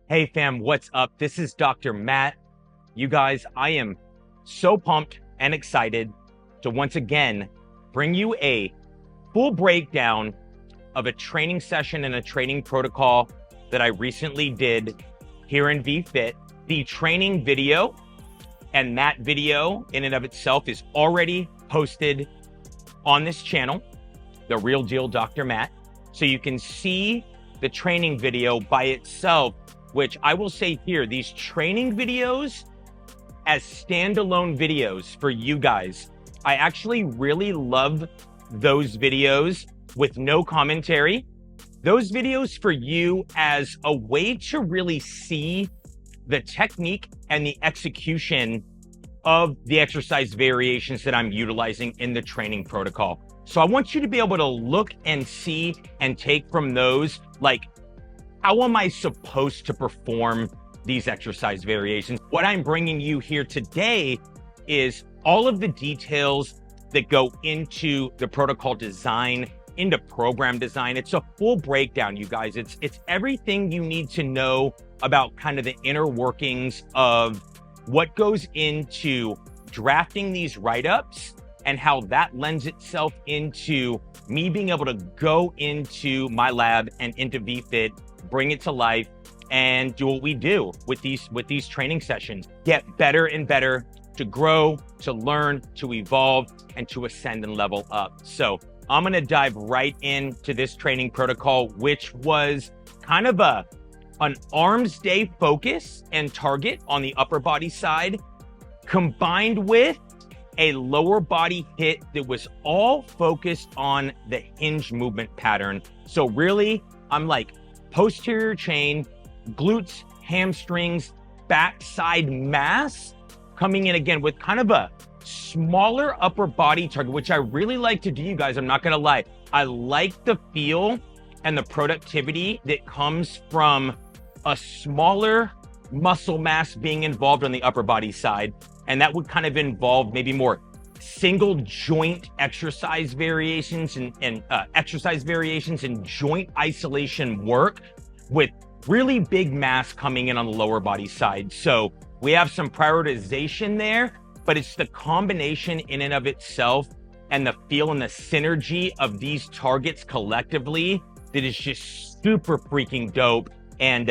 Hey fam, what's up? This is Dr. Matt. You guys, I am so pumped and excited to once again bring you a full breakdown of a training session and a training protocol that I recently did here in VFit. The training video and that video in and of itself is already posted on this channel, The Real Deal Dr. Matt. So you can see the training video by itself, which I will say here, these training videos as standalone videos for you guys, I actually really love those videos with no commentary. Those videos for you as a way to really see the technique and the execution of the exercise variations that I'm utilizing in the training protocol. So I want you to be able to look and see and take from those, like, how am I supposed to perform these exercise variations? What I'm bringing you here today is all of the details that go into the protocol design, into program design. It's a full breakdown, you guys. It's everything you need to know about kind of the inner workings of what goes into drafting these write-ups and how that lends itself into me being able to go into my lab and into VFit, bring it to life, and do what we do with these training sessions. Get better and better, to grow, to learn, to evolve, and to ascend and level up. So I'm gonna dive right into this training protocol, which was kind of an arms day focus and target on the upper body side, combined with a lower body hit that was all focused on the hinge movement pattern. So really, I'm like posterior chain, glutes, hamstrings, backside mass, coming in again with kind of a smaller upper body target, which I really like to do, you guys. I'm not gonna lie. I like the feel and the productivity that comes from a smaller muscle mass being involved on the upper body side. And that would kind of involve maybe more single joint exercise variations and exercise variations and joint isolation work with really big mass coming in on the lower body side. So we have some prioritization there, but it's the combination in and of itself and the feel and the synergy of these targets collectively that is just super freaking dope. And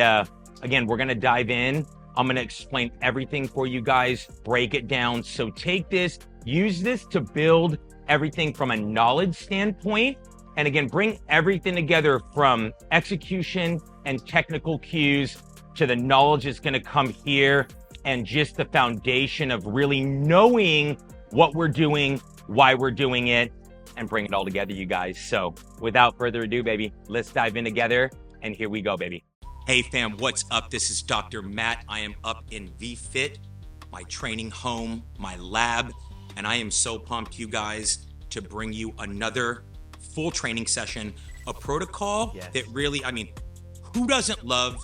again, we're gonna dive in. I'm gonna explain everything for you guys, break it down. So take this, use this to build everything from a knowledge standpoint. And again, bring everything together from execution and technical cues to the knowledge that's gonna come here and just the foundation of really knowing what we're doing, why we're doing it, and bring it all together, you guys. So without further ado, baby, let's dive in together. And here we go, baby. Hey fam, what's up? This is Dr. Matt. I am up in VFit, my training home, my lab, and I am so pumped, you guys, to bring you another full training session, a protocol that really, I mean, who doesn't love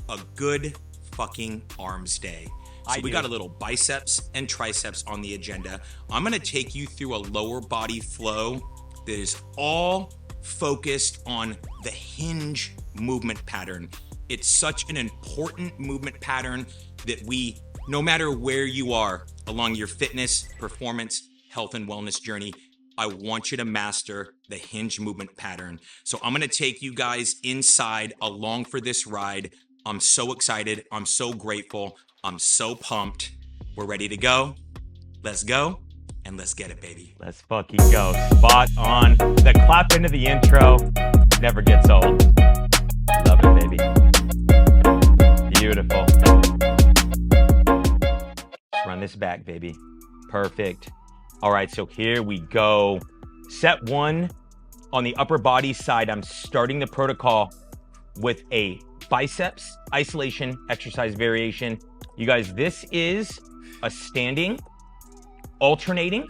a good fucking arms day? So we got a little biceps and triceps on the agenda. I'm gonna take you through a lower body flow that is all focused on the hinge movement pattern. It's such an important movement pattern that we, no matter where you are along your fitness, performance, health, and wellness journey, I want you to master the hinge movement pattern. So I'm gonna take you guys inside along for this ride. I'm so excited, I'm so grateful, I'm so pumped. We're ready to go. Let's go, and let's get it, baby. Let's fucking go. Spot on. The clap into the intro never gets old. Love it, baby. Beautiful. Run this back, baby. Perfect. All right, so here we go. Set one on the upper body side. I'm starting the protocol with a biceps isolation exercise variation. You guys, this is a standing, alternating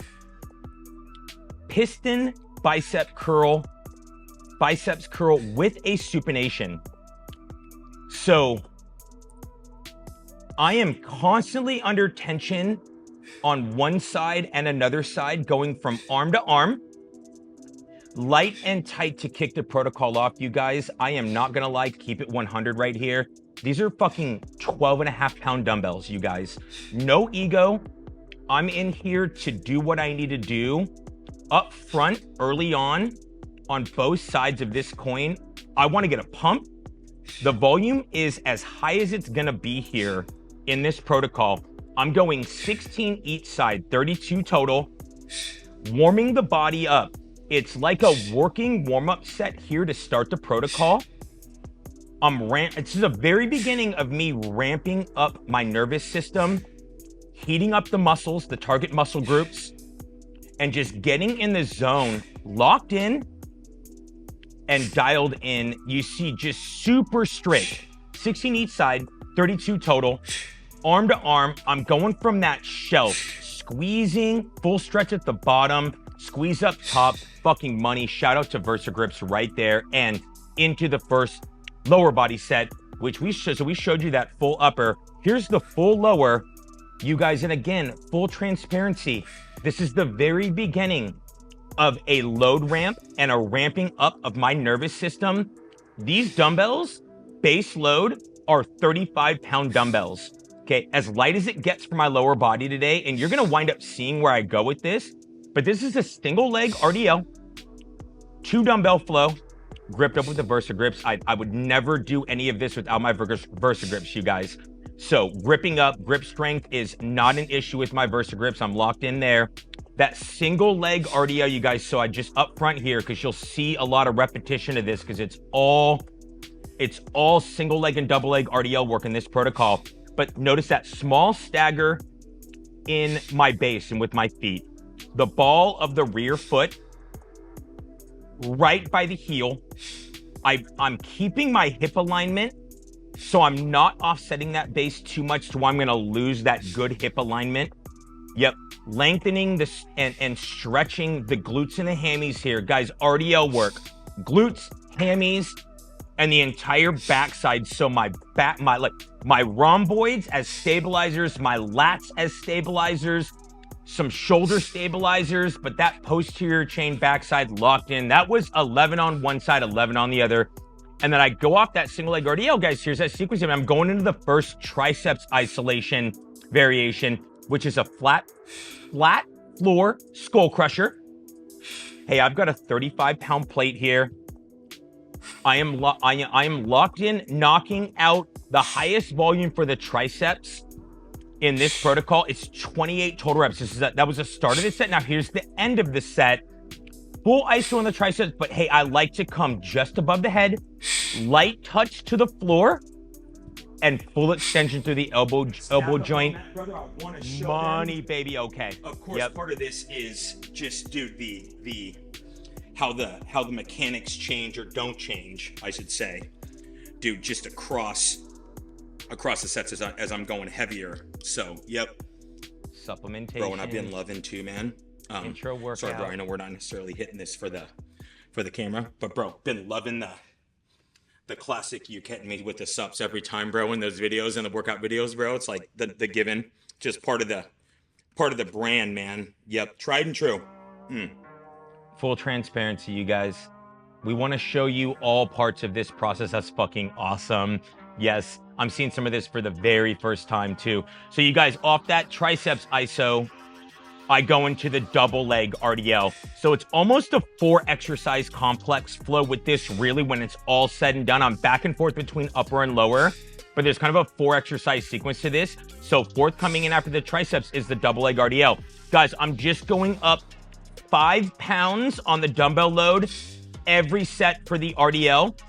piston biceps curl with a supination. So I am constantly under tension on one side and another side, going from arm to arm. Light and tight to kick the protocol off, you guys. I am not gonna lie, keep it 100 right here. These are fucking 12.5-pound dumbbells, you guys. No ego. I'm in here to do what I need to do. Up front, early on both sides of this coin, I want to get a pump. The volume is as high as it's going to be here in this protocol. I'm going 16 each side, 32 total, warming the body up. It's like a working warm-up set here to start the protocol. This is the very beginning of me ramping up my nervous system, heating up the muscles, the target muscle groups, and just getting in the zone, locked in and dialed in. You see just super straight, 16 each side, 32 total, arm to arm. I'm going from that shelf, squeezing, full stretch at the bottom, squeeze up top, fucking money. Shout out to VersaGrips right there, and into the first lower body set, which we showed you that full upper. Here's the full lower, you guys, and again, full transparency. This is the very beginning of a load ramp and a ramping up of my nervous system. These dumbbells, base load, are 35-pound dumbbells. Okay, as light as it gets for my lower body today, and you're gonna wind up seeing where I go with this, but this is a single leg RDL, 2 dumbbell flow, gripped up with the VersaGrips. I would never do any of this without my VersaGrips, you guys. So gripping up, grip strength is not an issue with my VersaGrips. I'm locked in there. That single leg RDL, you guys, so I just up front here, because you'll see a lot of repetition of this, because it's all single leg and double leg RDL work in this protocol. But notice that small stagger in my base and with my feet. The ball of the rear foot right by the heel. I'm keeping my hip alignment, so I'm not offsetting that base too much to where I'm gonna lose that good hip alignment. Yep, lengthening this and stretching the glutes and the hammies here. Guys, RDL work, glutes, hammies, and the entire backside. So my rhomboids as stabilizers, my lats as stabilizers, some shoulder stabilizers, but that posterior chain backside locked in. That was 11 on one side, 11 on the other. And then I go off that single leg RDL, guys. Here's that sequence. I'm going into the first triceps isolation variation, which is a flat floor skull crusher. Hey, I've got a 35-pound plate here. I am locked in, knocking out the highest volume for the triceps in this protocol. It's 28 total reps. That was the start of the set. Now here's the end of the set. Full iso on the triceps, but hey, I like to come just above the head, light touch to the floor, and full extension through the elbow joint. Brother, I want to show Money, them. baby, okay. Of course, part of this is just, dude, the how the mechanics change or don't change, I should say, dude, just across the sets as I'm going heavier. So, yep. Supplementation. Bro, and I've been loving too, man. Intro workout. Sorry, bro, I know we're not necessarily hitting this for the camera, but bro, been loving the classic you getting me with the subs every time, bro, in those videos and the workout videos, bro. It's like the given, just part of the brand, man. Yep, tried and true. Full transparency, you guys. We want to show you all parts of this process. That's fucking awesome. Yes, I'm seeing some of this for the very first time too. So you guys, off that triceps iso, I go into the double leg RDL. So it's almost a 4 exercise complex flow with this. Really, when it's all said and done, I'm back and forth between upper and lower, but there's kind of a 4 exercise sequence to this. So fourth coming in after the triceps is the double leg RDL. Guys, I'm just going up 5 pounds on the dumbbell load every set for the RDL.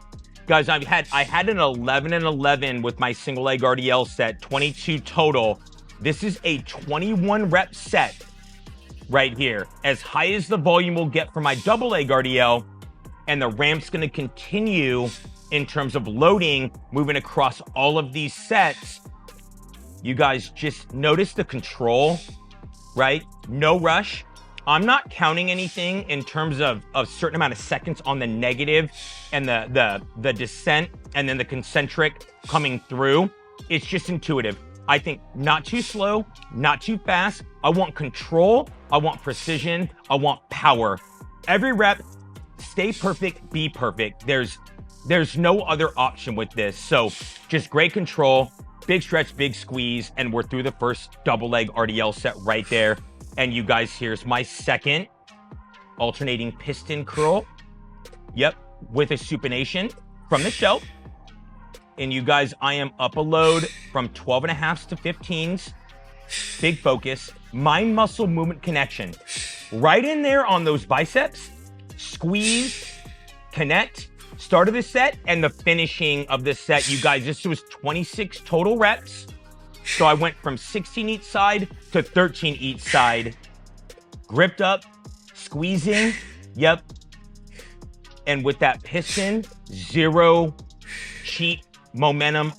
Guys, I had an 11 and 11 with my single leg RDL set, 22 total. This is a 21 rep set right here, as high as the volume will get for my double leg RDL, and the ramp's gonna continue in terms of loading, moving across all of these sets. You guys just notice the control, right? No rush. I'm not counting anything in terms of a certain amount of seconds on the negative and the descent and then the concentric coming through. It's just intuitive. I think not too slow, not too fast. I want control. I want precision. I want power. Every rep, stay perfect, be perfect. There's There's no other option with this. So just great control, big stretch, big squeeze, and we're through the first double leg RDL set right there. And you guys, here's my second alternating piston curl. Yep, with a supination from the shelf. And you guys, I am up a load from 12.5s to 15s. Big focus. Mind muscle movement connection. Right in there on those biceps. Squeeze, connect. Start of the set and the finishing of this set. You guys, this was 26 total reps. So I went from 16 each side to 13 each side. Gripped up, squeezing. Yep. And with that piston, zero cheap momentum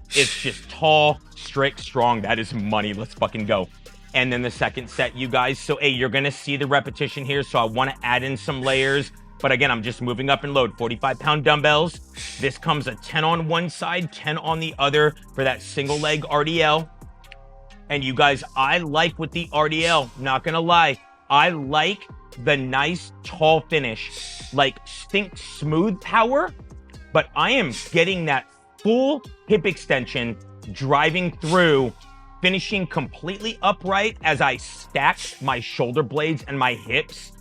it's just tall, strict, strong. That is money. Let's fucking go. And then the second set, you guys. So, hey, you're going to see the repetition here. So I want to add in some layers. But again, I'm just moving up in load. 45-pound dumbbells. This comes a 10 on one side, 10 on the other for that single leg RDL. And you guys, I like with the RDL, not going to lie. I like the nice tall finish. Like, think smooth power. But I am getting that full hip extension driving through, finishing completely upright as I stack my shoulder blades and my hips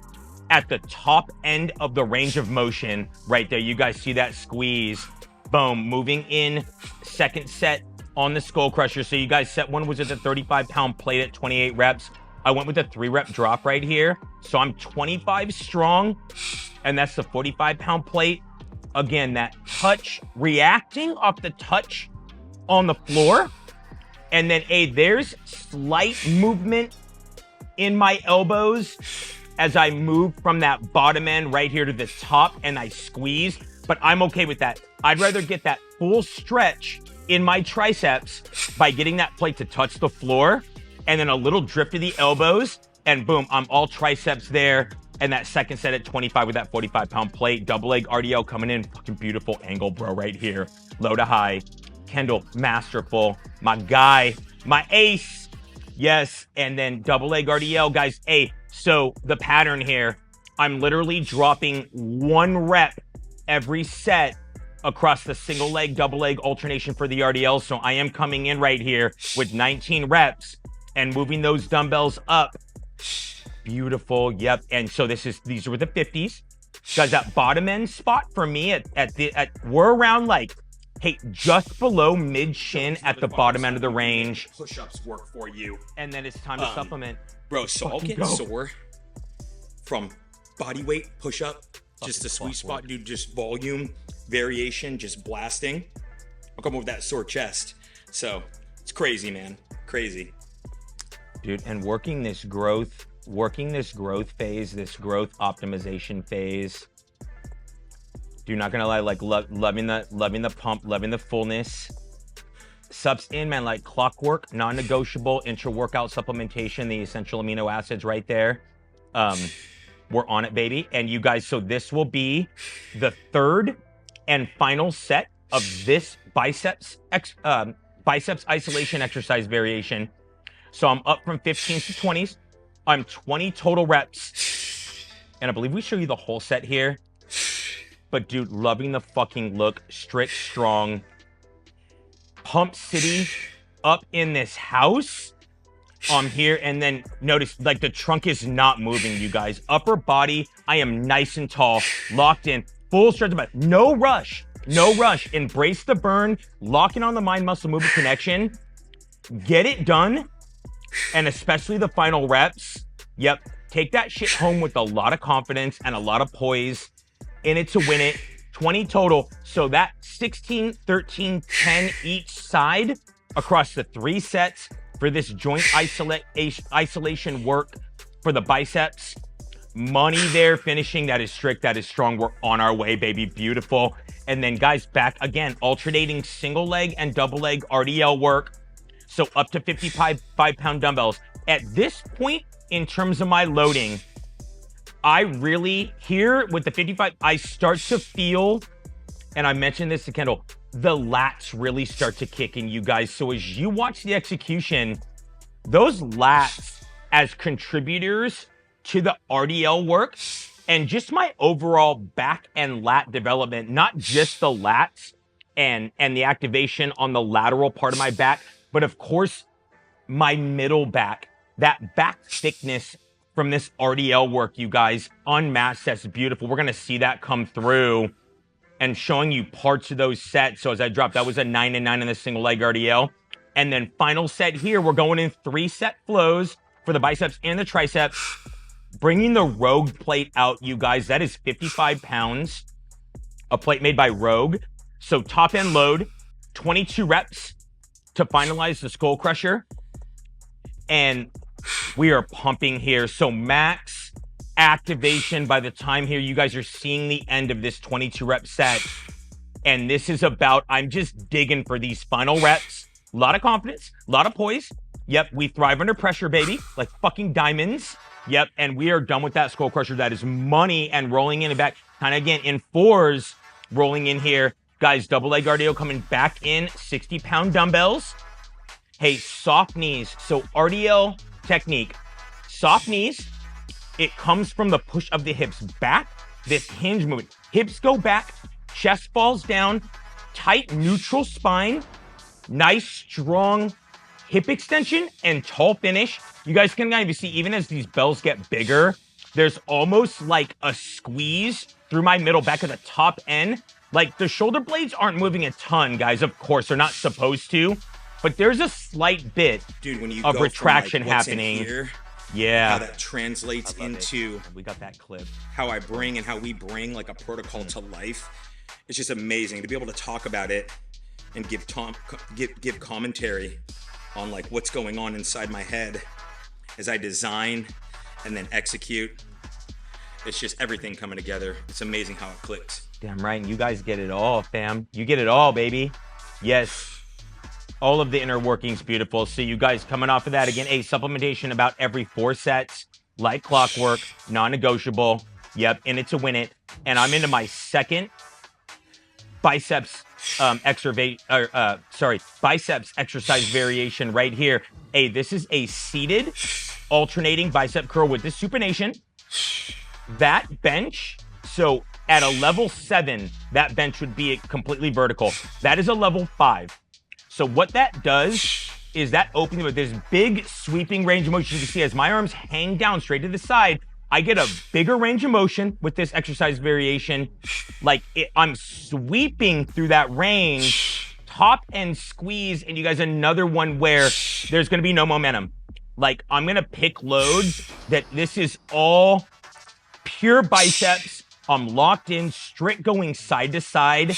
at the top end of the range of motion right there. You guys see that squeeze. Boom. Moving in second set on the skull crusher. So you guys, set one was at the 35-pound plate at 28 reps. I went with a 3-rep drop right here. So I'm 25 strong, and that's the 45-pound plate. Again, that touch, reacting off the touch on the floor. And then, there's slight movement in my elbows as I move from that bottom end right here to the top and I squeeze. But I'm okay with that. I'd rather get that full stretch in my triceps by getting that plate to touch the floor and then a little drift of the elbows, and boom, I'm all triceps there. And that second set at 25 with that 45-pound plate, double leg RDL coming in, fucking beautiful angle, bro, right here. Low to high. Kendall, masterful. My guy, my ace. Yes, and then double leg RDL, guys. So the pattern here, I'm literally dropping 1 rep every set across the single leg, double leg alternation for the RDL. So I am coming in right here with 19 reps and moving those dumbbells up. Beautiful. Yep. And so these were the 50s. Guys, that bottom end spot for me we're around like, just below mid shin at the bottom end of the range. Push-ups work for you. And then it's time to supplement. Bro, so I'll get sore from body weight push-up. Just a sweet spot, dude. Just volume, variation, just blasting. I'll come with that sore chest. So it's crazy, man. Crazy. Dude, and working this growth phase, this growth optimization phase. Dude, not gonna lie, like loving the pump, loving the fullness. Subs in, man, like clockwork, non-negotiable, intra-workout supplementation, the essential amino acids right there. We're on it, baby. And you guys, so this will be the third and final set of this biceps isolation exercise variation. So I'm up from 15s to 20s. I'm 20 total reps. And I believe we show you the whole set here. But dude, loving the fucking look. Strict, strong. Pump City up in this house. I'm here, and then notice, like, the trunk is not moving, you guys. Upper body, I am nice and tall. Locked in. Full stretch of it. No rush. No rush. Embrace the burn. Locking on the mind-muscle movement connection. Get it done. And especially the final reps. Yep. Take that shit home with a lot of confidence and a lot of poise. In it to win it. 20 total. So that 16, 13, 10 each side across the 3 sets for this joint isolation work for the biceps. Money there, finishing. That is strict. That is strong. We're on our way, baby. Beautiful. And then, guys, back again, alternating single leg and double leg RDL work. So up to 55-pound dumbbells. At this point, in terms of my loading, I really, here with the 55, I start to feel, and I mentioned this to Kendall, the lats really start to kick in, you guys. So as you watch the execution, those lats as contributors to the RDL work and just my overall back and lat development, not just the lats and the activation on the lateral part of my back, but of course, my middle back, that back thickness from this RDL work, you guys, unmatched. That's beautiful. We're going to see that come through and showing you parts of those sets. So as I dropped, that was a 9 and 9 in the single leg RDL. And then final set here, we're going in 3-set flows for the biceps and the triceps. Bringing the Rogue plate out, you guys, that is 55 pounds, a plate made by Rogue. So top end load, 22 reps to finalize the skull crusher. And we are pumping here. So max activation by the time here you guys are seeing the end of this 22 rep set. And this is about, I'm just digging for these final reps. A lot of confidence, a lot of poise. Yep, we thrive under pressure, baby, like fucking diamonds. Yep, and we are done with that skull crusher. That is money, and rolling in and back, kind of again in 4s, rolling in here. Guys, double leg RDO coming back in, 60-pound dumbbells. Hey, soft knees. So RDL technique, soft knees. It comes from the push of the hips back, this hinge movement. Hips go back, chest falls down, tight neutral spine, nice strong hip extension and tall finish. You guys can kind of see, even as these bells get bigger, there's almost like a squeeze through my middle back at the top end. Like the shoulder blades aren't moving a ton, guys. Of course, they're not supposed to, but there's a slight bit when you of go retraction from, like, what's happening. In here, yeah. How that translates into we got that clip. How I bring and how we bring like a protocol to life. It's just amazing to be able to talk about it and give commentary on like what's going on inside my head as I design and then execute. It's just everything coming together. It's amazing how it clicks. Damn right. You guys get it all, fam. You get it all, baby. Yes. All of the inner workings beautiful. So you guys coming off of that again, a supplementation about every 4 sets, like clockwork, non-negotiable. Yep, in it to win it. And I'm into my second biceps biceps exercise variation right here. Hey, this is a seated alternating bicep curl with the supination. That bench, so at a level 7, that bench would be completely vertical. That is a level 5. So what that does is that opens with this big sweeping range of motion. You can see as my arms hang down straight to the side, I get a bigger range of motion with this exercise variation. Like I'm sweeping through that range, top end squeeze, and you guys, another one where there's gonna be no momentum. Like I'm gonna pick loads that this is all pure biceps. I'm locked in, strict going side to side.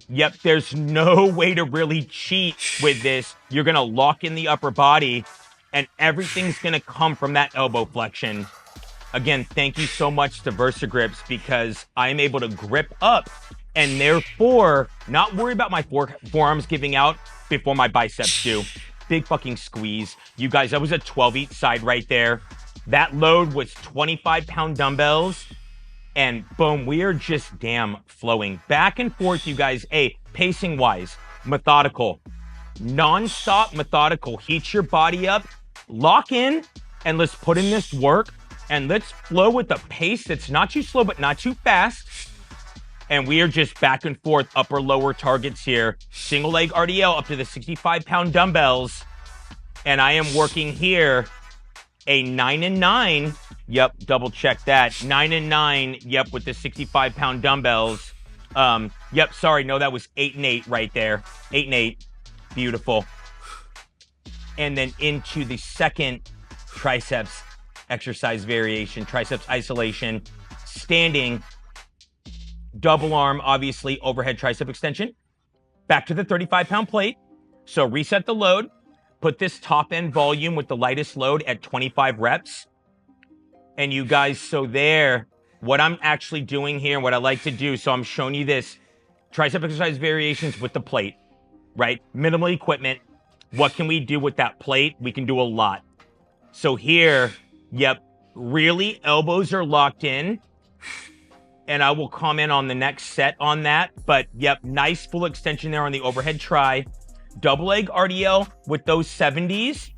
Yep, there's no way to really cheat with this. You're gonna lock in the upper body and everything's gonna come from that elbow flexion. Again, thank you so much to VersaGrips because I'm able to grip up and therefore not worry about my forearms giving out before my biceps do. Big fucking squeeze. You guys, that was a 12 each side right there. That load was 25-pound dumbbells. And boom, we are just damn flowing back and forth, you guys. Hey, pacing wise, methodical, non-stop methodical. Heat your body up, lock in, and let's put in this work. And let's flow with a pace that's not too slow, but not too fast. And we are just back and forth, upper, lower targets here. Single leg RDL up to the 65-pound dumbbells. And I am working here a 9 and 9. Yep, double check that. 9 and 9. Yep, with the 65-pound dumbbells. Yep, sorry, no, that was 8 and 8 right there. 8 and 8. Beautiful. And then into the second triceps exercise variation, triceps isolation, standing, double arm, obviously overhead tricep extension. Back to the 35-pound plate. So reset the load. Put this top end volume with the lightest load at 25 reps. And you guys, so there, what I'm actually doing here, what I like to do, so I'm showing you this tricep exercise variations with the plate, right? Minimal equipment. What can we do with that plate? We can do a lot. So here, yep, really elbows are locked in. And I will comment on the next set on that. But yep, nice full extension there on the overhead try. Double leg RDL with those 70s.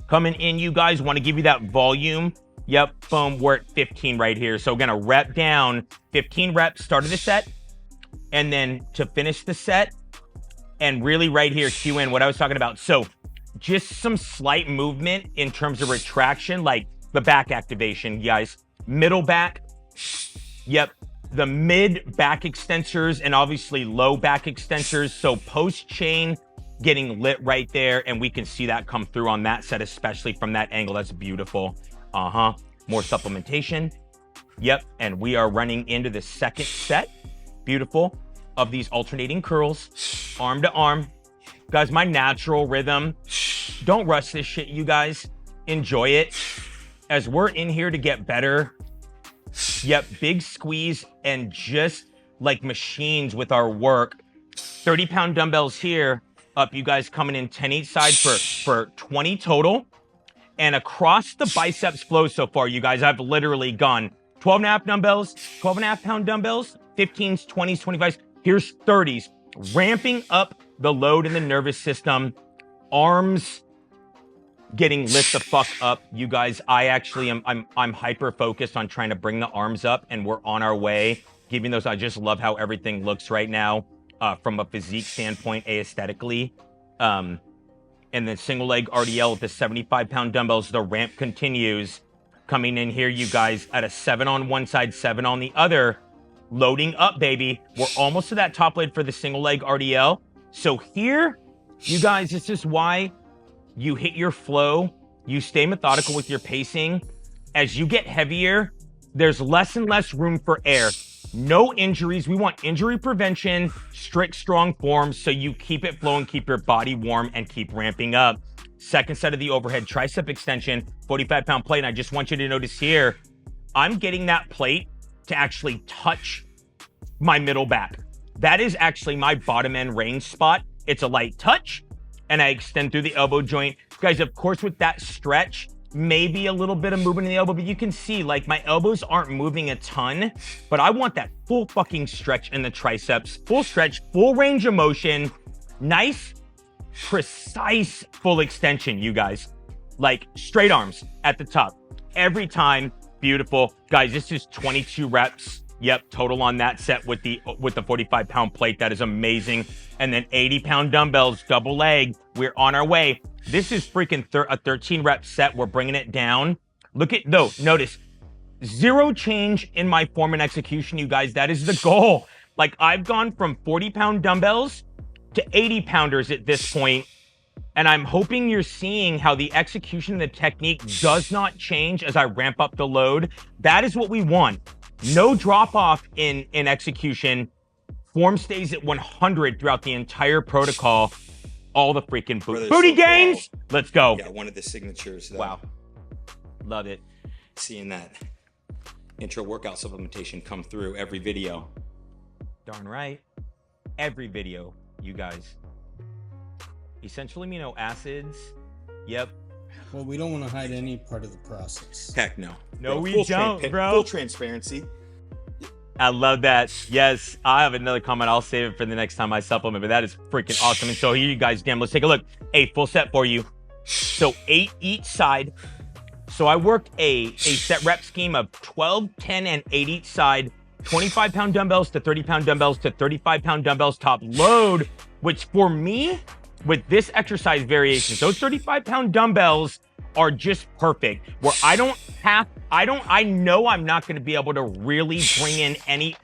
Coming in, you guys, want to give you that volume Yep, boom, we're at 15 right here. So gonna rep down, 15 reps, start of the set. And then to finish the set, and really right here, cue in what I was talking about. So just some slight movement in terms of retraction, like the back activation, guys. Middle back, yep. The mid back extensors and obviously low back extensors. So post chain getting lit right there. And we can see that come through on that set, especially from that angle. That's beautiful. More supplementation. Yep. And we are running into the second set. Beautiful. Of these alternating curls, arm to arm. Guys, my natural rhythm. Don't rush this shit, you guys. Enjoy it. As we're in here to get better. Yep, big squeeze and just like machines with our work. 30-pound dumbbells here. Up, you guys coming in 10 each side for 20 total. And across the biceps flow so far, you guys, I've literally gone 12.5 dumbbells, 12.5 pound dumbbells, 15s, 20s, 25s. Here's 30s, ramping up the load in the nervous system, arms getting lit the fuck up. You guys, I'm hyper focused on trying to bring the arms up, and we're on our way. Giving those, I just love how everything looks right now from a physique standpoint, aesthetically. And then single leg RDL with the 75-pound dumbbells, the ramp continues. Coming in here, you guys, at a 7 on one side, 7 on the other. Loading up, baby. We're almost to that top leg for the single leg RDL. So here, you guys, this is why you hit your flow. You stay methodical with your pacing. As you get heavier, there's less and less room for air. No injuries. We want injury prevention, strict, strong forms, so you keep it flowing, keep your body warm, and keep ramping up. Second set of the overhead tricep extension, 45-pound plate. And I just want you to notice here, I'm getting that plate to actually touch my middle back. That is actually my bottom end range spot. It's a light touch, and I extend through the elbow joint. Guys, of course, with that stretch, maybe a little bit of movement in the elbow, but you can see like my elbows aren't moving a ton, but I want that full fucking stretch in the triceps, full stretch, full range of motion, nice, precise full extension, you guys. Like straight arms at the top every time. Beautiful. Guys, this is 22 reps. Yep, total on that set with the 45-pound plate. That is amazing. And then 80-pound dumbbells, double leg. We're on our way. This is freaking a 13 rep set. We're bringing it down. Look at, though, notice, zero change in my form and execution, you guys. That is the goal. Like, I've gone from 40-pound dumbbells to 80-pounders at this point. And I'm hoping you're seeing how the execution and the technique does not change as I ramp up the load. That is what we want. No drop off in execution. Form stays at 100 throughout the entire protocol. All the freaking booty gains. Let's go. Yeah, one of the signatures. Though. Wow. Love it. Seeing that intro workout supplementation come through every video. Darn right. Every video, you guys. Essential amino acids. Yep. Well, we don't want to hide any part of the process. Heck no. No, we don't, bro. Full transparency. I love that. Yes, I have another comment. I'll save it for the next time I supplement, but that is freaking awesome. And so here you guys, damn, let's take a look. A full set for you. So 8 each side. So I worked a set rep scheme of 12, 10, and 8 each side. 25-pound dumbbells to 30-pound dumbbells to 35-pound dumbbells top load, which for me, with this exercise variation, those 35-pound dumbbells are just perfect. Where I know I'm not going to be able to really bring in any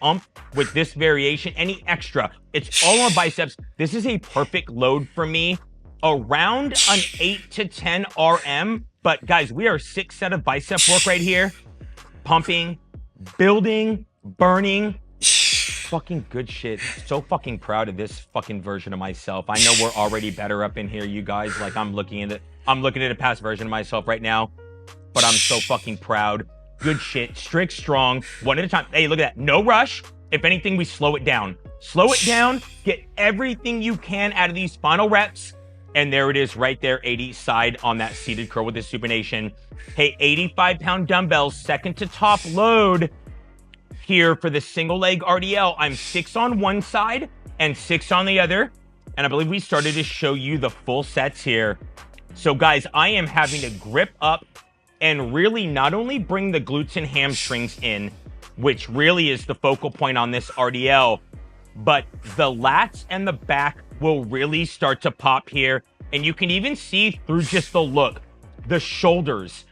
with this variation, any extra. It's all on biceps. This is a perfect load for me. Around an 8 to 10 RM. But guys, we are 6 set of bicep work right here. Pumping, building, burning. Fucking good shit. So fucking proud of this fucking version of myself. I know we're already better up in here, you guys. Like I'm looking at a past version of myself right now, but I'm so fucking proud. Good shit. Strict, strong, one at a time. Hey, look at that. No rush. If anything, we slow it down. Slow it down. Get everything you can out of these final reps. And there it is right there, 80 side on that seated curl with the supination. Hey, 85-pound dumbbells, second to top load. Here for the single leg RDL, I'm 6 on one side and 6 on the other. And I believe we started to show you the full sets here. So guys, I am having to grip up and really not only bring the glutes and hamstrings in, which really is the focal point on this RDL, but the lats and the back will really start to pop here. And you can even see through just the look, the shoulders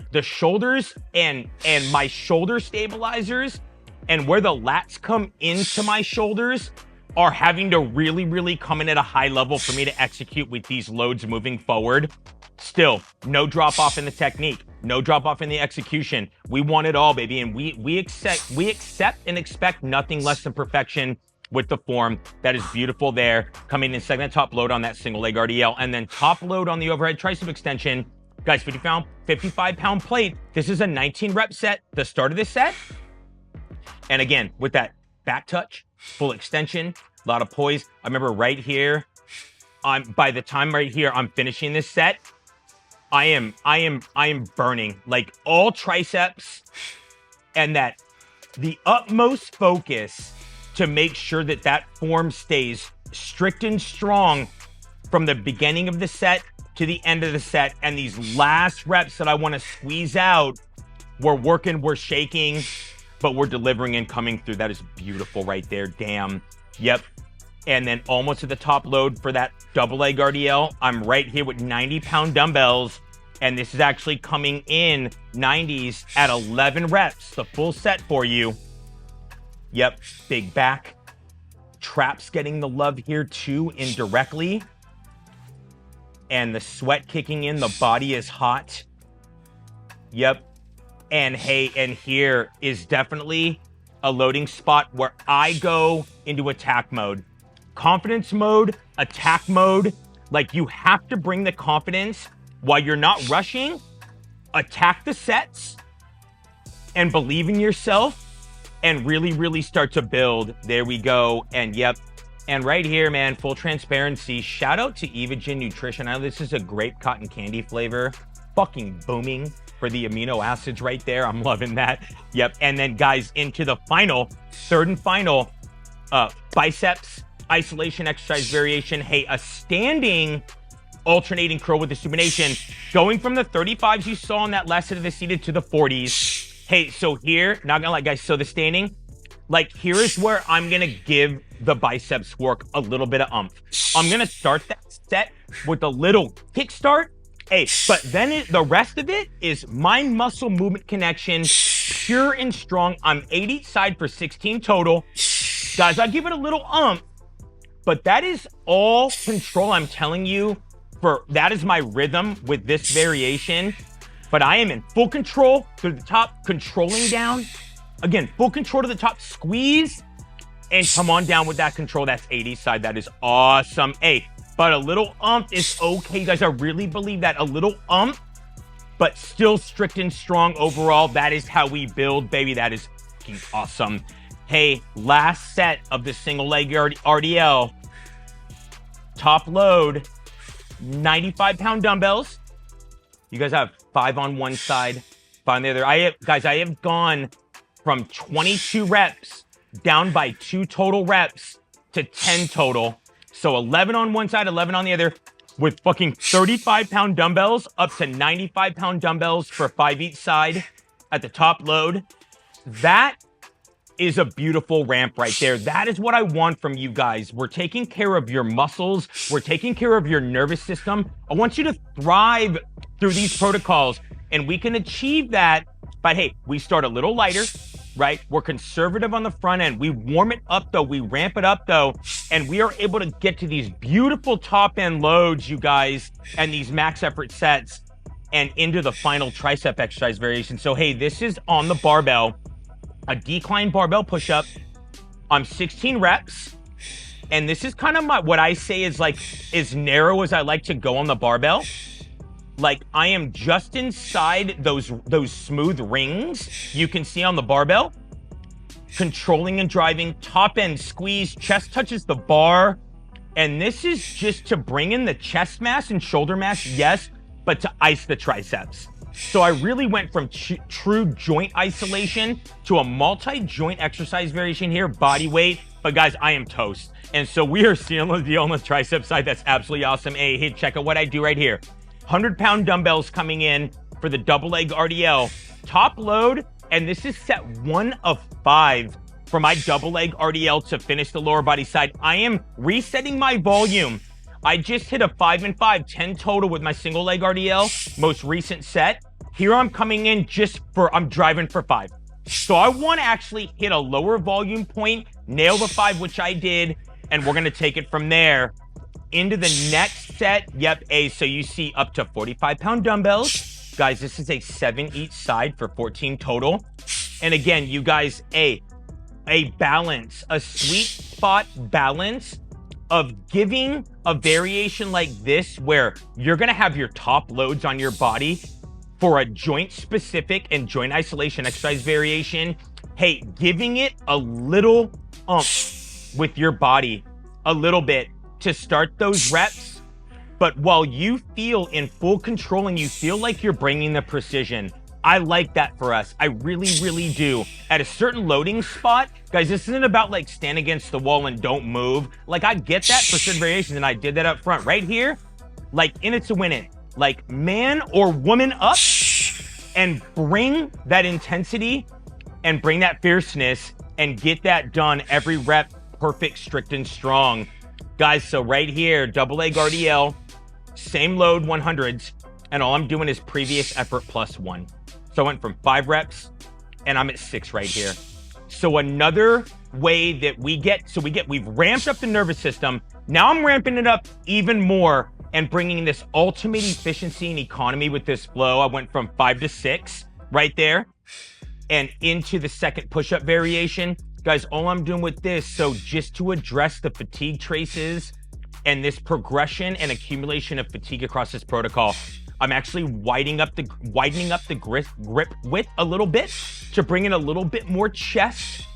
and my shoulder stabilizers and where the lats come into my shoulders are having to really come in at a high level for me to execute with these loads moving forward. Still, no drop off in the technique, no drop off in the execution. We want it all, baby. And we accept and expect nothing less than perfection with the form. That is beautiful there. Coming in second top load on that single leg RDL, and then top load on the overhead tricep extension. Guys, 55-pound plate. This is a 19 rep set, the start of this set. And again, with that back touch, full extension, a lot of poise. I remember right here, by the time right here, I'm finishing this set, I am burning like all triceps, and that the utmost focus to make sure that that form stays strict and strong from the beginning of the set to the end of the set. And these last reps that I want to squeeze out, we're working, we're shaking, but we're delivering and coming through. That is beautiful right there. Damn. Yep. And then almost at the top load for that double leg RDL, I'm right here with 90-pound dumbbells. And this is actually coming in 90s at 11 reps, the full set for you. Yep, big back. Traps getting the love here too, indirectly. And the sweat kicking in, the body is hot. Yep. And hey, and here is definitely a loading spot where I go into attack mode. Confidence mode, attack mode. Like, you have to bring the confidence while you're not rushing. Attack the sets and believe in yourself and really start to build. There we go. And yep. And right here, man, full transparency, shout out to Evogen Nutrition. I know this is a grape cotton candy flavor. Fucking booming for the amino acids right there. I'm loving that. Yep. And then, guys, into the final, third and final, biceps isolation exercise variation. Hey, a standing alternating curl with the supination, going from the 35s you saw on that last set of the seated to the 40s. Hey, so here, not gonna lie, guys, so the standing, like, here is where I'm gonna give the biceps work a little bit of oomph. I'm gonna start that set with a little kickstart. Hey, but then the rest of it is mind muscle movement connection, pure and strong. I'm 8 each side for 16 total. Guys, I give it a little oomph, but that is all control, I'm telling you. That is my rhythm with this variation. But I am in full control through the top, controlling down. Again, full control to the top, squeeze, and come on down with that control. That's 80 side. That is awesome. Hey, but a little oomph is okay, guys. I really believe that. A little oomph, but still strict and strong overall. That is how we build, baby. That is awesome. Hey, last set of the single leg RDL. Top load, 95-pound dumbbells. You guys have 5 on one side, 5 on the other. I have gone from 22 reps down by 2 total reps to 10 total. So 11 on one side, 11 on the other, with fucking 35-pound dumbbells up to 95-pound dumbbells for 5 each side at the top load. That is a beautiful ramp right there. That is what I want from you guys. We're taking care of your muscles. We're taking care of your nervous system. I want you to thrive through these protocols, and we can achieve that. But hey, we start a little lighter, right? We're conservative on the front end. We warm it up though. We ramp it up though. And we are able to get to these beautiful top end loads, you guys, and these max effort sets and into the final tricep exercise variation. So hey, this is on the barbell, a decline barbell push-up. I'm 16 reps. And this is kind of what I say is like as narrow as I like to go on the barbell. Like, I am just inside those smooth rings you can see on the barbell. Controlling and driving, top end squeeze, chest touches the bar. And this is just to bring in the chest mass and shoulder mass, yes, but to ice the triceps. So I really went from true joint isolation to a multi-joint exercise variation here, body weight. But guys, I am toast. And so we are seeing the deal on the tricep side. That's absolutely awesome. Hey, check out what I do right here. 100-pound dumbbells coming in, for the double leg RDL. Top load, and this is set 1 of 5 for my double leg RDL to finish the lower body side. I am resetting my volume. I just hit a 5 and 5, 10 total with my single leg RDL, most recent set. Here I'm coming in I'm driving for 5. So I want to actually hit a lower volume point, nail the 5, which I did, and we're going to take it from there into the next set. Yep, so you see up to 45-pound dumbbells. Guys, this is a 7 each side for 14 total. And again, you guys, a balance, a sweet spot balance of giving a variation like this where you're going to have your top loads on your body for a joint specific and joint isolation exercise variation. Hey, giving it a little with your body, a little bit to start those reps. But while you feel in full control and you feel like you're bringing the precision, I like that for us. I really, really do. At a certain loading spot, guys, this isn't about like stand against the wall and don't move. Like I get that for certain variations, and I did that up front. Right here, like in it to win it. Like man or woman up and bring that intensity and bring that fierceness and get that done every rep, perfect, strict, and strong. Guys, so right here, double leg RDL, same load 100s, and all I'm doing is previous effort plus 1. So I went from 5 reps and I'm at 6 right here. So another way that we've ramped up the nervous system. Now I'm ramping it up even more and bringing this ultimate efficiency and economy with this flow. I went from 5 to 6 right there and into the second push-up variation. Guys, all I'm doing with this, so just to address the fatigue traces and this progression and accumulation of fatigue across this protocol, I'm actually widening up the grip width a little bit to bring in a little bit more chest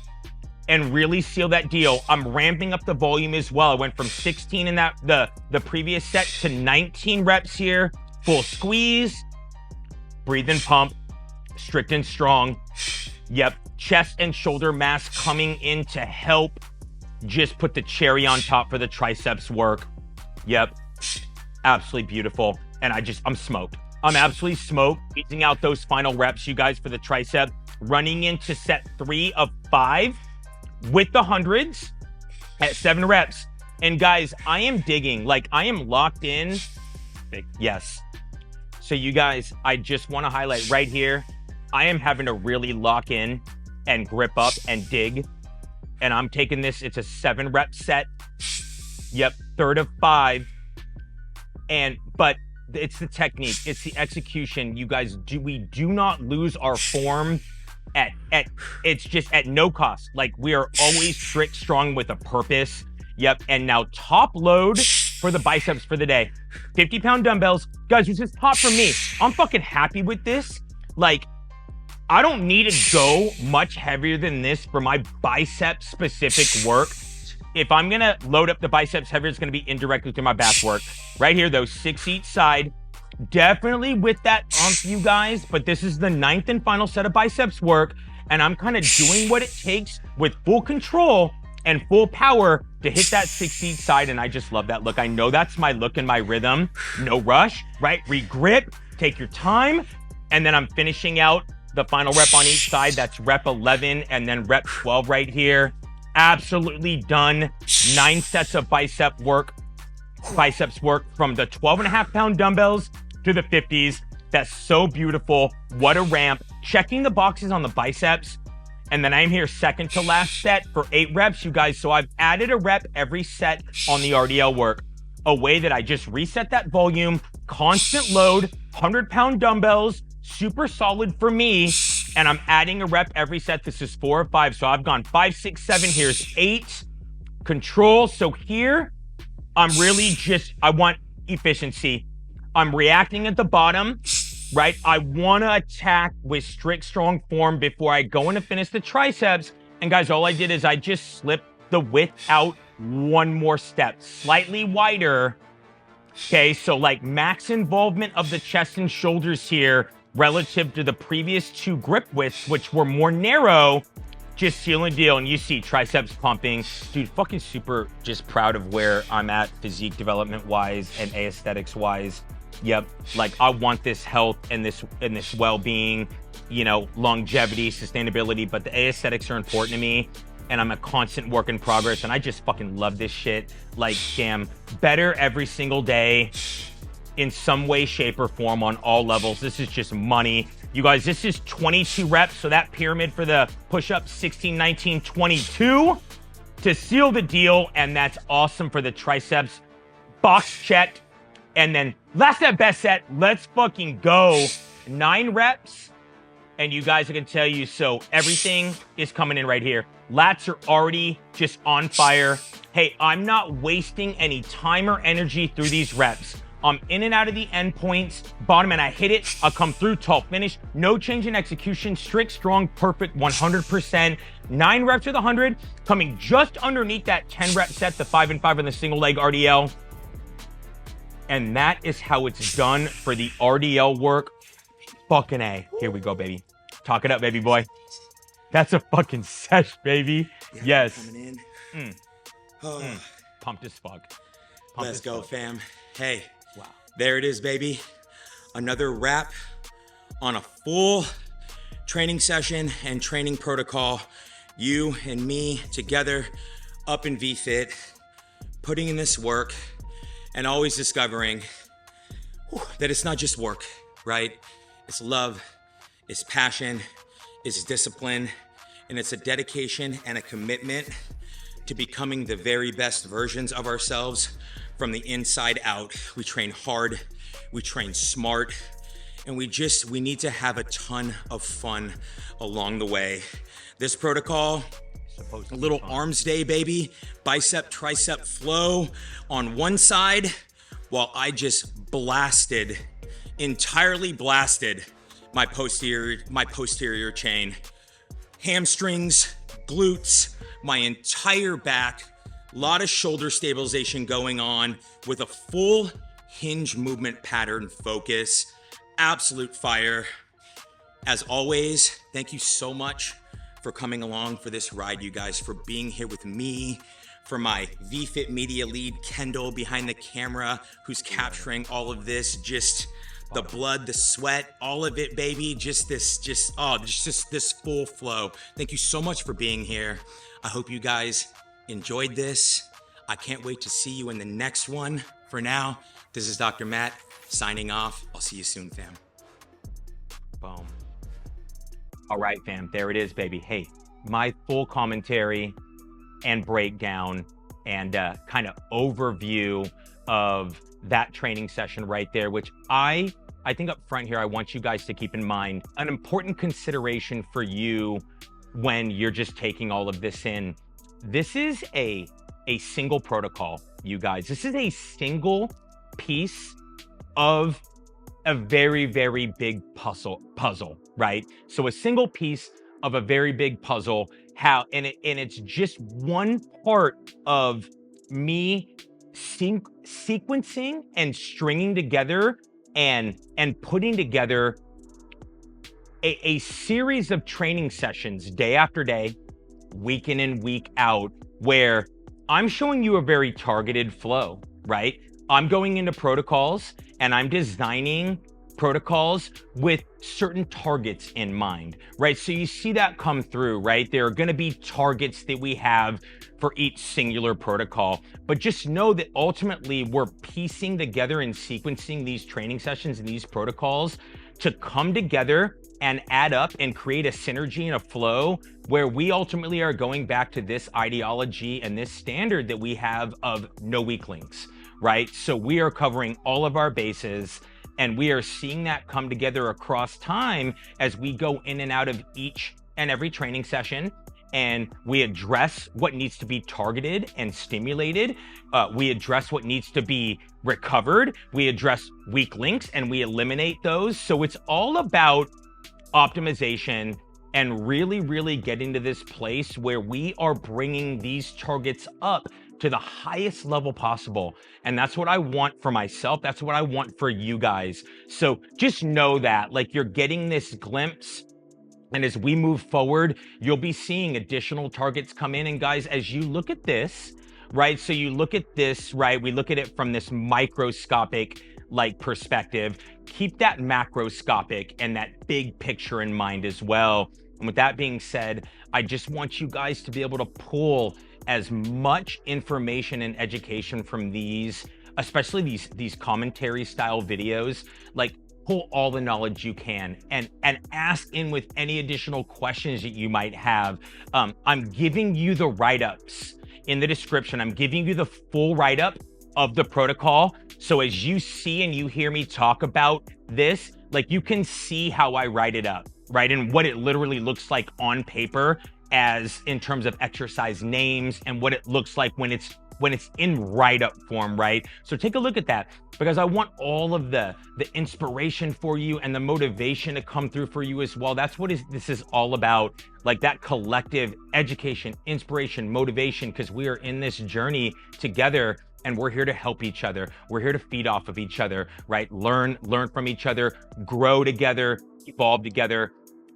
and really seal that deal. I'm ramping up the volume as well. I went from 16 in the previous set to 19 reps here. Full squeeze, breathe and pump, strict and strong. Yep, chest and shoulder mass coming in to help just put the cherry on top for the triceps work. Yep, absolutely beautiful. And I'm smoked. I'm absolutely smoked. Easing out those final reps, you guys, for the tricep. Running into set 3 of 5 with the 100s at 7 reps. And guys, I am digging. Like, I am locked in. Yes. So you guys, I just want to highlight right here, I am having to really lock in and grip up and dig. And I'm taking this, it's a 7 rep set. Yep, 3rd of 5. But it's the technique, it's the execution. You guys, we do not lose our form it's just at no cost. Like, we are always strict, strong with a purpose. Yep. And now top load for the biceps for the day. 50-pound dumbbells. Guys, this is top for me. I'm fucking happy with this. Like, I don't need to go much heavier than this for my bicep specific work. If I'm gonna load up the biceps heavier, it's gonna be indirectly through my back work. Right here, those 6 each side. Definitely with that you guys, but this is the 9th and final set of biceps work, and I'm kind of doing what it takes with full control and full power to hit that 6 each side, and I just love that look. I know that's my look and my rhythm. No rush, right? Regrip, take your time, and then I'm finishing out the final rep on each side. That's rep 11 and then rep 12 right here. Absolutely done. 9 sets of biceps work from the 12.5-pound dumbbells to the 50s. That's so beautiful. What a ramp. Checking the boxes on the biceps. And then I'm here second to last set for 8 reps, you guys. So I've added a rep every set on the RDL work. A way that I just reset that volume, constant load, 100-pound dumbbells, super solid for me. And I'm adding a rep every set. This is 4 or 5. So I've gone 5, 6, 7. Here's 8. Control. So here, I want efficiency. I'm reacting at the bottom, right? I want to attack with strict, strong form before I go in to finish the triceps. And guys, all I did is I just slipped the width out 1 more step, slightly wider. Okay, so like max involvement of the chest and shoulders here relative to the previous 2 grip widths, which were more narrow. Just seal and deal, and you see triceps pumping. Dude, fucking super just proud of where I'm at physique development wise and aesthetics wise. Yep. Like I want this health and this well-being, you know, longevity, sustainability, but the aesthetics are important to me. And I'm a constant work in progress, and I just fucking love this shit. Like, damn, better every single day in some way, shape, or form on all levels. This is just money. You guys, this is 22 reps, so that pyramid for the push-up, 16, 19, 22 to seal the deal, and that's awesome for the triceps. Box checked. And then last set, best set, let's fucking go. 9 reps. And you guys are gonna tell you, so everything is coming in right here. Lats are already just on fire. Hey, I'm not wasting any time or energy through these reps. I'm in and out of the endpoints, bottom, and I hit it. I'll come through, tall finish. No change in execution, strict, strong, perfect, 100%. 9 reps with 100, coming just underneath that 10 rep set, the 5 and 5 on the single leg RDL. And that is how it's done for the RDL work. Fucking A. Here we go, baby. Talk it up, baby boy. That's a fucking sesh, baby. Yeah, yes. Coming in. Pumped as fuck. Let's go, fam. Hey. Wow. There it is, baby. Another wrap on a full training session and training protocol. You and me together up in VFit, putting in this work and always discovering that it's not just work, right? It's love, it's passion, it's discipline, and it's a dedication and a commitment to becoming the very best versions of ourselves from the inside out. We train hard, we train smart, and we need to have a ton of fun along the way. This protocol, a little arms day, baby. Bicep, tricep flow on one side, while I just entirely blasted my posterior chain. Hamstrings, glutes, my entire back, a lot of shoulder stabilization going on with a full hinge movement pattern focus. Absolute fire. As always, thank you so much for coming along for this ride, you guys, for being here with me, for my VFit media lead, Kendall, behind the camera, who's capturing all of this, just the blood, the sweat, all of it, baby. Just this full flow. Thank you so much for being here. I hope you guys enjoyed this. I can't wait to see you in the next one. For now, this is Dr. Matt signing off. I'll see you soon, fam. Boom. All right, fam, there it is, baby. Hey, my full commentary and breakdown and kind of overview of that training session right there, which I think up front here, I want you guys to keep in mind an important consideration for you when you're just taking all of this in. This is a single protocol, you guys. This is a single piece of a very, very big puzzle, right? So a single piece of a very big puzzle, and it's just one part of me sequencing and stringing together and putting together a series of training sessions day after day, week in and week out, where I'm showing you a very targeted flow, right? I'm going into protocols and I'm designing protocols with certain targets in mind, right? So you see that come through, right? There are going to be targets that we have for each singular protocol, but just know that ultimately we're piecing together and sequencing these training sessions and these protocols to come together and add up and create a synergy and a flow where we ultimately are going back to this ideology and this standard that we have of no weak links, right? So we are covering all of our bases, and we are seeing that come together across time as we go in and out of each and every training session, and we address what needs to be targeted and stimulated. We address what needs to be recovered. We address weak links and we eliminate those. So it's all about optimization and really, really getting to this place where we are bringing these targets up to the highest level possible. And that's what I want for myself. That's what I want for you guys. So just know that, like, you're getting this glimpse. And as we move forward, you'll be seeing additional targets come in. And guys, as you look at this, right? So you look at this, right? We look at it from this microscopic like perspective. Keep that macroscopic and that big picture in mind as well. And with that being said, I just want you guys to be able to pull as much information and education from these, especially these commentary style videos. Like, pull all the knowledge you can and ask in with any additional questions that you might have. I'm giving you the write-ups in the description. I'm giving you the full write-up of the protocol. So as you see and you hear me talk about this, like, you can see how I write it up, right? And what it literally looks like on paper as in terms of exercise names, and what it looks like when it's in write-up form, right? So take a look at that, because I want all of the inspiration for you and the motivation to come through for you as well. That's what this is all about, like that collective education, inspiration, motivation, because we are in this journey together and we're here to help each other. We're here to feed off of each other, right? Learn from each other, grow together, evolve together,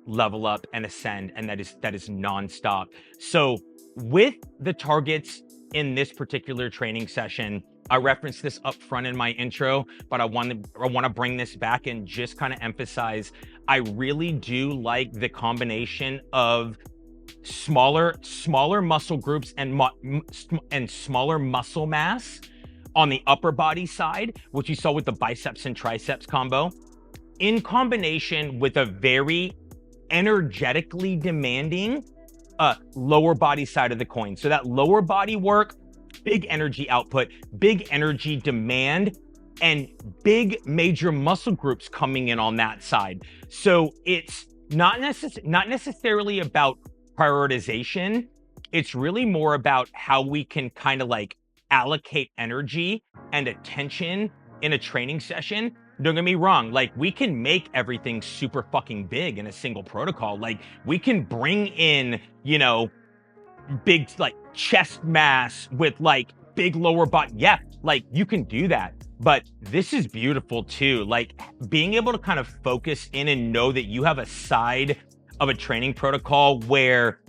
level up and ascend. And that is nonstop. So with the targets in this particular training session, I referenced this up front in my intro, but I want to bring this back and just kind of emphasize, I really do like the combination of smaller muscle groups and smaller muscle mass on the upper body side, which you saw with the biceps and triceps combo, in combination with a very energetically demanding lower body side of the coin. So that lower body work, big energy output, big energy demand, and big major muscle groups coming in on that side. So it's not necessarily about prioritization. It's really more about how we can kind of like allocate energy and attention in a training session. Don't get me wrong, like, we can make everything super fucking big in a single protocol. Like, we can bring in, you know, big like chest mass with like big lower body. Yeah, like, you can do that. But this is beautiful too. Like, being able to kind of focus in and know that you have a side of a training protocol where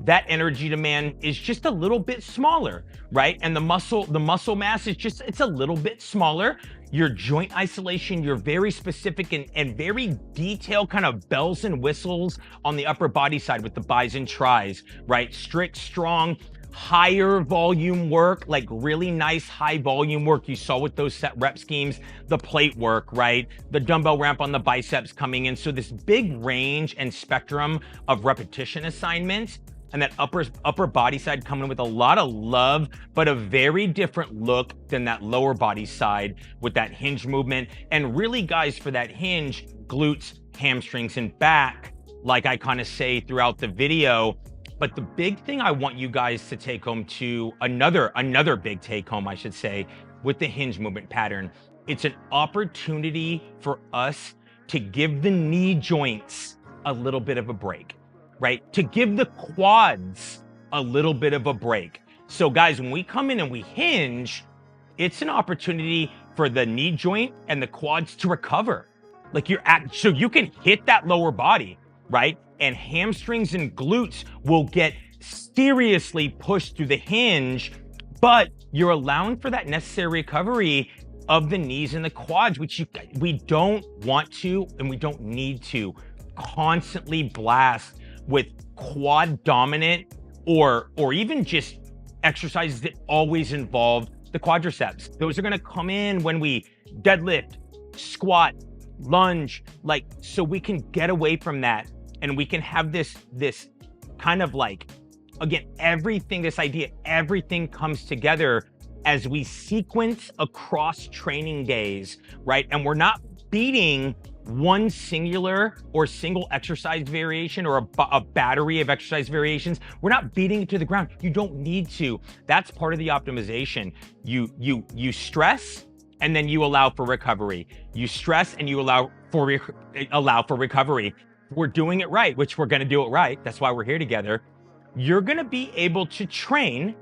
that energy demand is just a little bit smaller, right? And the muscle mass is just, it's a little bit smaller. Your joint isolation, you're very specific and very detailed, kind of bells and whistles on the upper body side with the bis and tris, right? Strict, strong, higher volume work, like really nice high volume work you saw with those set rep schemes, the plate work, right? The dumbbell ramp on the biceps coming in. So this big range and spectrum of repetition assignments, and that upper body side coming with a lot of love, but a very different look than that lower body side with that hinge movement. And really, guys, for that hinge, glutes, hamstrings, and back, like I kind of say throughout the video. But the big thing I want you guys to take home to, another big take home, I should say, with the hinge movement pattern, it's an opportunity for us to give the knee joints a little bit of a break, right? To give the quads a little bit of a break. So guys, when we come in and we hinge, it's an opportunity for the knee joint and the quads to recover. Like, so you can hit that lower body, right? And hamstrings and glutes will get seriously pushed through the hinge, but you're allowing for that necessary recovery of the knees and the quads, which we don't want to and we don't need to constantly blast with quad dominant or even just exercises that always involve the quadriceps. Those are going to come in when we deadlift, squat, lunge, like, so we can get away from that and we can have this kind of like, again, this idea, everything comes together as we sequence across training days, right? And we're not beating one singular or single exercise variation or a battery of exercise variations. We're not beating it to the ground. You don't need to. That's part of the optimization. You stress and then you allow for recovery. You stress and you allow for recovery. We're doing it right, which we're going to do it right. That's why we're here together. You're going to be able to train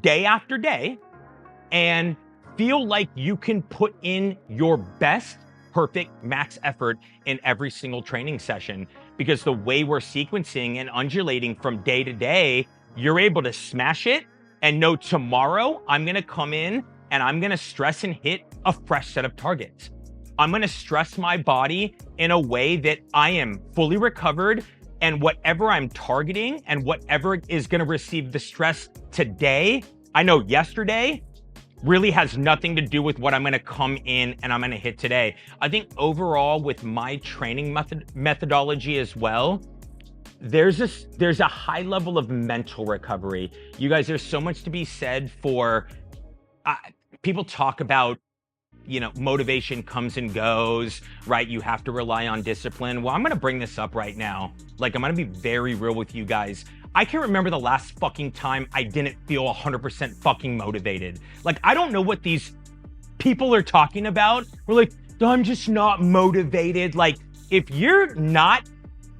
day after day and feel like you can put in your best, perfect max effort in every single training session, because the way we're sequencing and undulating from day to day, you're able to smash it and know tomorrow I'm going to come in and I'm gonna stress and hit a fresh set of targets. I'm gonna stress my body in a way that I am fully recovered, and whatever I'm targeting and whatever is gonna receive the stress today, I know yesterday really has nothing to do with what I'm gonna come in and I'm gonna hit today. I think overall with my training methodology as well, there's a high level of mental recovery. You guys, there's so much to be said for, people talk about, you know, motivation comes and goes, right? You have to rely on discipline. Well, I'm gonna bring this up right now. Like, I'm gonna be very real with you guys. I can't remember the last fucking time I didn't feel 100% fucking motivated. Like, I don't know what these people are talking about. We're like, I'm just not motivated. Like, if you're not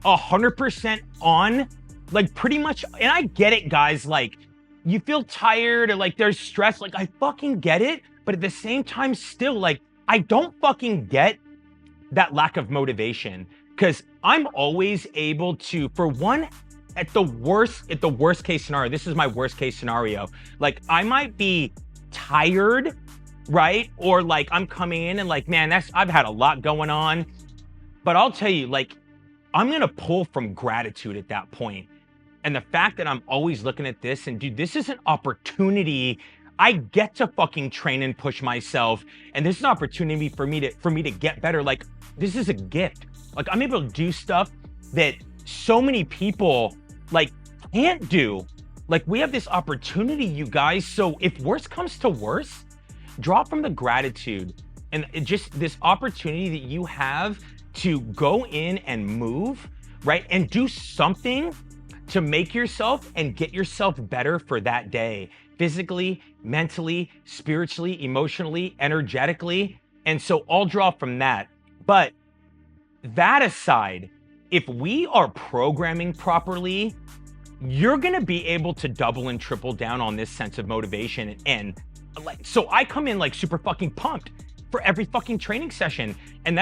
100% on, like, pretty much, and I get it, guys, like, you feel tired or like there's stress, like, I fucking get it. But at the same time, still, like, I don't fucking get that lack of motivation, because I'm always able to, for one, at the worst case scenario, this is my worst case scenario. Like, I might be tired, right? Or like I'm coming in and like, man, I've had a lot going on. But I'll tell you, like, I'm gonna pull from gratitude at that point. And the fact that I'm always looking at this and, dude, this is an opportunity. I get to fucking train and push myself, and this is an opportunity for me to get better. Like, this is a gift. Like, I'm able to do stuff that so many people like can't do. Like, we have this opportunity, you guys. So if worse comes to worse, draw from the gratitude and just this opportunity that you have to go in and move, right? And do something to make yourself and get yourself better for that day. Physically, mentally, spiritually, emotionally, energetically. And so I'll draw from that. But that aside, if we are programming properly, you're gonna be able to double and triple down on this sense of motivation. And like, so I come in like super fucking pumped for every fucking training session. And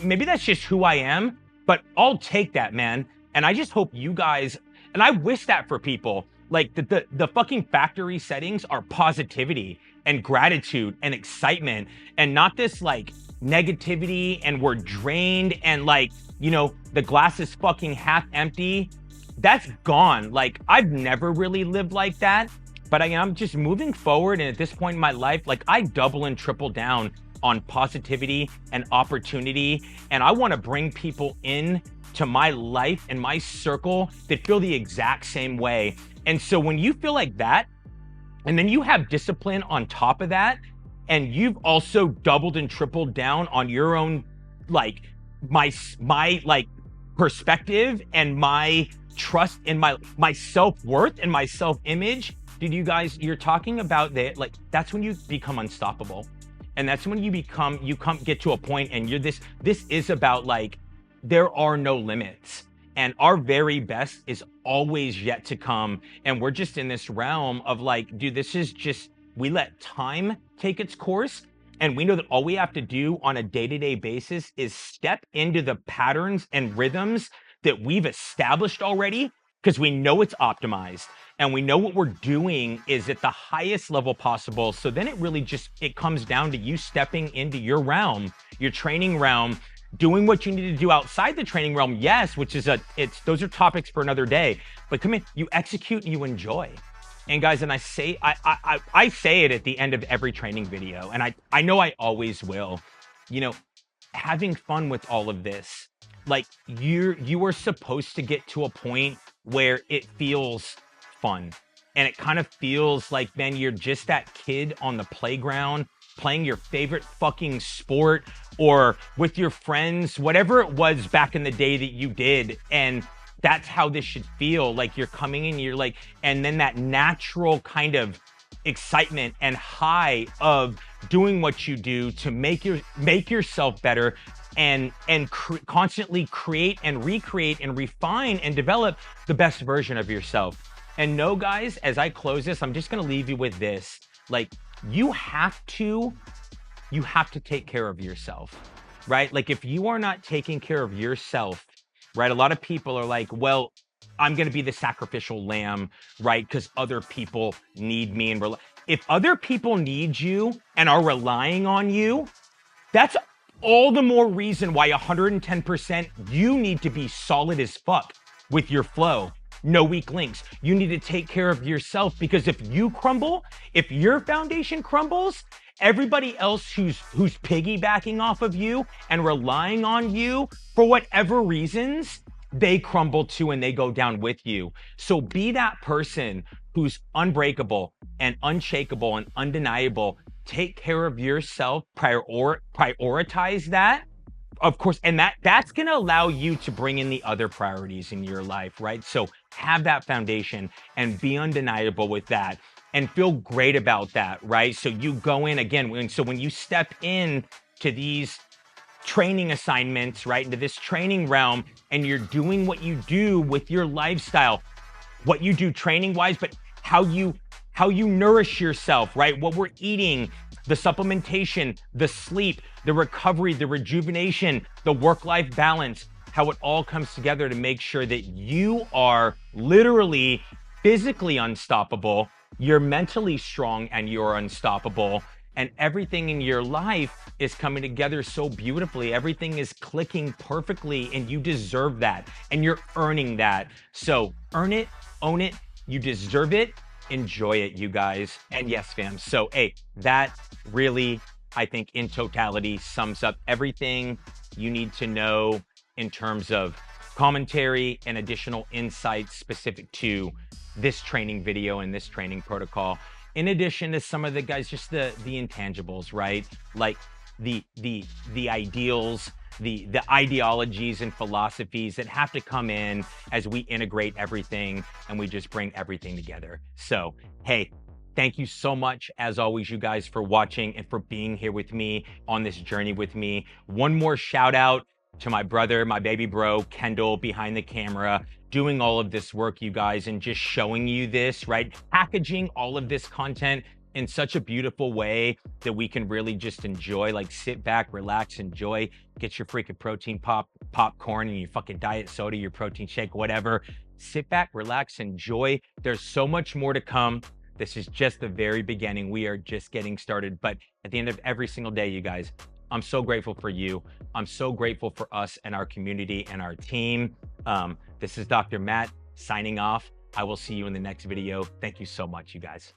maybe that's just who I am, but I'll take that, man. And I just hope you guys, and I wish that for people. Like, the fucking factory settings are positivity and gratitude and excitement, and not this like negativity and we're drained and like, you know, the glass is fucking half empty. That's gone. Like, I've never really lived like that, but I'm just moving forward. And at this point in my life, like, I double and triple down on positivity and opportunity. And I want to bring people in to my life and my circle that feel the exact same way. And so when you feel like that, and then you have discipline on top of that, and you've also doubled and tripled down on your own, like, my like perspective and my trust in my self-worth and my self-image, dude, you guys, you're talking about that, like, that's when you become unstoppable. And that's when you get to a point and this is about, like, there are no limits. And our very best is always yet to come. And we're just in this realm of like, dude, this is just, we let time take its course. And we know that all we have to do on a day-to-day basis is step into the patterns and rhythms that we've established already, because we know it's optimized and we know what we're doing is at the highest level possible. So then it comes down to you stepping into your realm, your training realm, doing what you need to do outside the training realm, yes, which is those are topics for another day. But come in, you execute and you enjoy. And guys, and I say it at the end of every training video, and I know I always will, you know, having fun with all of this. Like, you are supposed to get to a point where it feels fun. And it kind of feels like, man, you're just that kid on the playground playing your favorite fucking sport, or with your friends, whatever it was back in the day that you did. And that's how this should feel. Like, you're coming in, you're like, and then that natural kind of excitement and high of doing what you do to make yourself better, and constantly create and recreate and refine and develop the best version of yourself. And no, guys, as I close this, I'm just gonna leave you with this. Like, you have to take care of yourself, right? Like, if you are not taking care of yourself, right? A lot of people are like, well, I'm going to be the sacrificial lamb, right? Because other people need me. And if other people need you and are relying on you, that's all the more reason why 110% you need to be solid as fuck with your flow. No weak links. You need to take care of yourself, because if you crumble, if your foundation crumbles, everybody else who's piggybacking off of you and relying on you for whatever reasons, they crumble too and they go down with you. So be that person who's unbreakable and unshakable and undeniable. Take care of yourself, prioritize that, of course, and that's going to allow you to bring in the other priorities in your life, right? So have that foundation and be undeniable with that and feel great about that, right? So you go in again, when you step in to these training assignments, right, into this training realm, and you're doing what you do with your lifestyle, what you do training wise, but how you nourish yourself, right? What we're eating, the supplementation, the sleep, the recovery, the rejuvenation, the work-life balance, how it all comes together to make sure that you are literally physically unstoppable, you're mentally strong and you're unstoppable, and everything in your life is coming together so beautifully. Everything is clicking perfectly, and you deserve that, and you're earning that. So earn it, own it, you deserve it. Enjoy it, you guys. And yes, fam. So, hey, that really, I think, in totality sums up everything you need to know in terms of commentary and additional insights specific to this training video and this training protocol. In addition to some of the guys, just the intangibles, right? Like the ideals, the ideologies and philosophies that have to come in as we integrate everything and we just bring everything together. So, hey, thank you so much, as always, you guys, for watching and for being here with me on this journey with me. One more shout out to my brother, my baby bro, Kendall, behind the camera, doing all of this work, you guys, and just showing you this, right? Packaging all of this content in such a beautiful way that we can really just enjoy, like sit back, relax, enjoy, get your freaking protein popcorn and your fucking diet soda, your protein shake, whatever. Sit back, relax, enjoy. There's so much more to come. This is just the very beginning. We are just getting started. But at the end of every single day, you guys, I'm so grateful for you. I'm so grateful for us and our community and our team. This is Dr. Matt signing off. I will see you in the next video. Thank you so much, you guys.